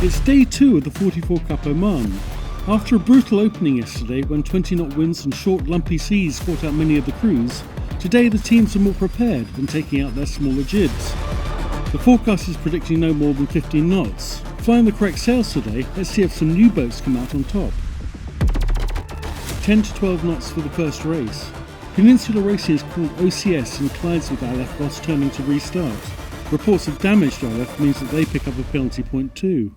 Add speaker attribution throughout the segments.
Speaker 1: It's day 2 of the 44 Cup Oman. After a brutal opening yesterday when 20-knot winds and short lumpy seas caught out many of the crews, today the teams are more prepared than taking out their smaller jibs. The forecast is predicting no more than 15 knots. Flying the correct sails today, let's see if some new boats come out on top. 10 to 12 knots for the first race. Peninsula Racing is called OCS and collides with Aleph whilst turning to restart. Reports of damage to Aleph means that they pick up a penalty point too.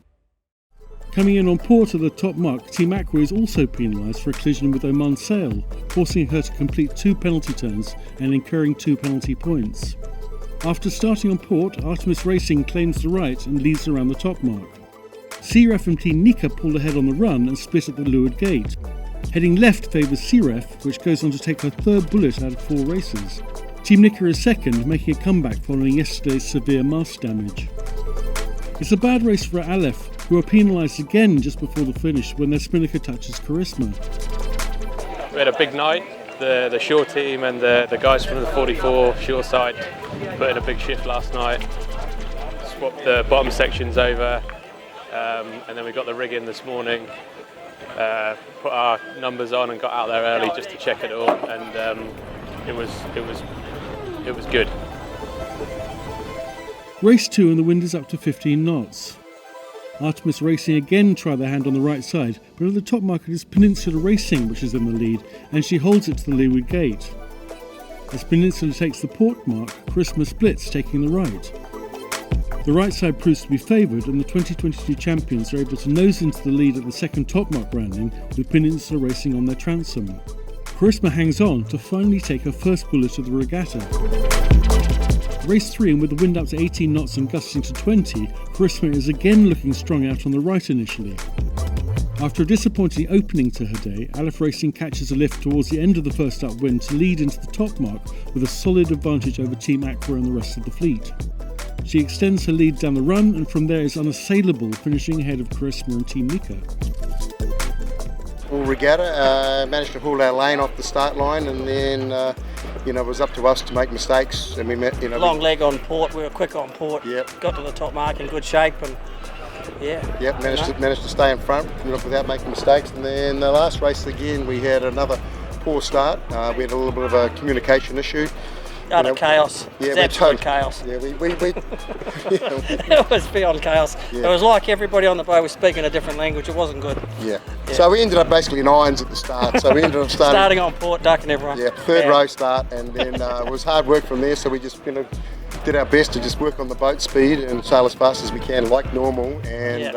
Speaker 1: Coming in on port at the top mark, Team Aqua is also penalised for a collision with Oman's sail, forcing her to complete 2 penalty turns and incurring 2 penalty points. After starting on port, Artemis Racing claims the right and leads around the top mark. Searef and Team Nika pulled ahead on the run and split at the leeward gate. Heading left favours Searef, which goes on to take her 3rd bullet out of 4 races. Team Nika is second, making a comeback following yesterday's severe mast damage. It's a bad race for Aleph, who are penalised again just before the finish when their spinnaker touches Charisma.
Speaker 2: We had a big night. The shore team and the guys from the 44 shore side put in a big shift last night. Swapped the bottom sections over, and then we got the rig in this morning. Put our numbers on and got out there early just to check it all, and it was good.
Speaker 1: Race 2 and the wind is up to 15 knots. Artemis Racing again try their hand on the right side, but at the top mark it is Peninsula Racing which is in the lead, and she holds it to the leeward gate. As Peninsula takes the port mark, Charisma splits, taking the right. The right side proves to be favoured, and the 2022 champions are able to nose into the lead at the second top mark landing, with Peninsula Racing on their transom. Charisma hangs on to finally take her first bullet of the regatta. Race 3, and with the wind up to 18 knots and gusting to 20, Charisma is again looking strong out on the right initially. After a disappointing opening to her day, Aleph Racing catches a lift towards the end of the first upwind to lead into the top mark with a solid advantage over Team Aqua and the rest of the fleet. She extends her lead down the run and from there is unassailable, finishing ahead of Charisma and Team Nika.
Speaker 3: Full regatta, managed to hold our lane off the start line, and then it was up to us to make mistakes. And we met,
Speaker 4: long leg on port. We were quick on port.
Speaker 3: Yep.
Speaker 4: Got to the top mark in good shape, and
Speaker 3: managed to stay in front without making mistakes. And then the last race again, we had another poor start. We had a little bit of a communication issue.
Speaker 4: Chaos.
Speaker 3: Yeah,
Speaker 4: it's absolute chaos.
Speaker 3: Yeah, we
Speaker 4: It was beyond chaos.
Speaker 3: Yeah.
Speaker 4: It was like everybody on the boat was speaking a different language. It wasn't good.
Speaker 3: Yeah. So we ended up basically in irons at the start. So we ended up
Speaker 4: starting on port, ducking everyone.
Speaker 3: Yeah, third row start, and then it was hard work from there. So we just did our best to just work on the boat speed and sail as fast as we can, like normal. And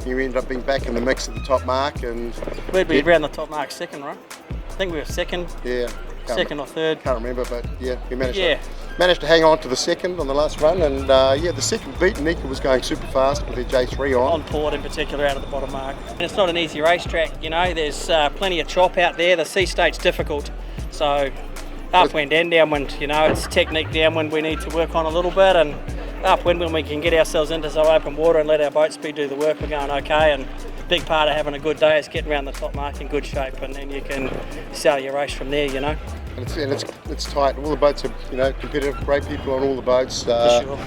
Speaker 3: we ended up being back in the mix at the top mark. And
Speaker 4: we'd be around the top mark second, right? I think we were second.
Speaker 3: Yeah.
Speaker 4: Second or third.
Speaker 3: Can't remember, but we managed to hang on to the second on the last run, and the second beat, Nika was going super fast with her J3 on.
Speaker 4: On port in particular, out of the bottom mark. And it's not an easy racetrack, there's plenty of chop out there. The sea state's difficult, so upwind and downwind, it's technique downwind we need to work on a little bit, and upwind when we can get ourselves into some open water and let our boat speed do the work, we're going okay. And a big part of having a good day is getting around the top mark in good shape, and then you can sail your race from there,
Speaker 3: And it's tight. All the boats are competitive, great people on all the boats.
Speaker 4: For sure.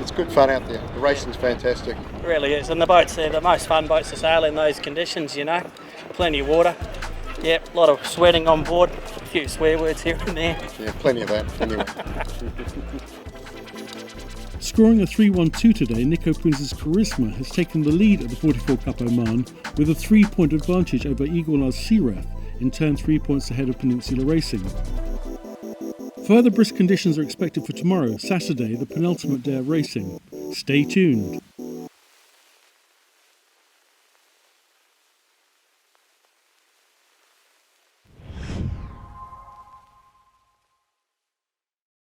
Speaker 3: It's good fun out there. The racing's fantastic.
Speaker 4: It really is, and the boats, they're the most fun boats to sail in those conditions, Plenty of water. Yep, a lot of sweating on board, a few swear words here and there.
Speaker 3: Yeah, plenty of that, anyway.
Speaker 1: Scoring a 3-1-2 today, Nico Prince's Charisma has taken the lead at the 44 Cup Oman with a 3-point advantage over Eagle-Eyes Searef, in turn 3 points ahead of Peninsula Racing. Further brisk conditions are expected for tomorrow, Saturday, the penultimate day of racing. Stay tuned.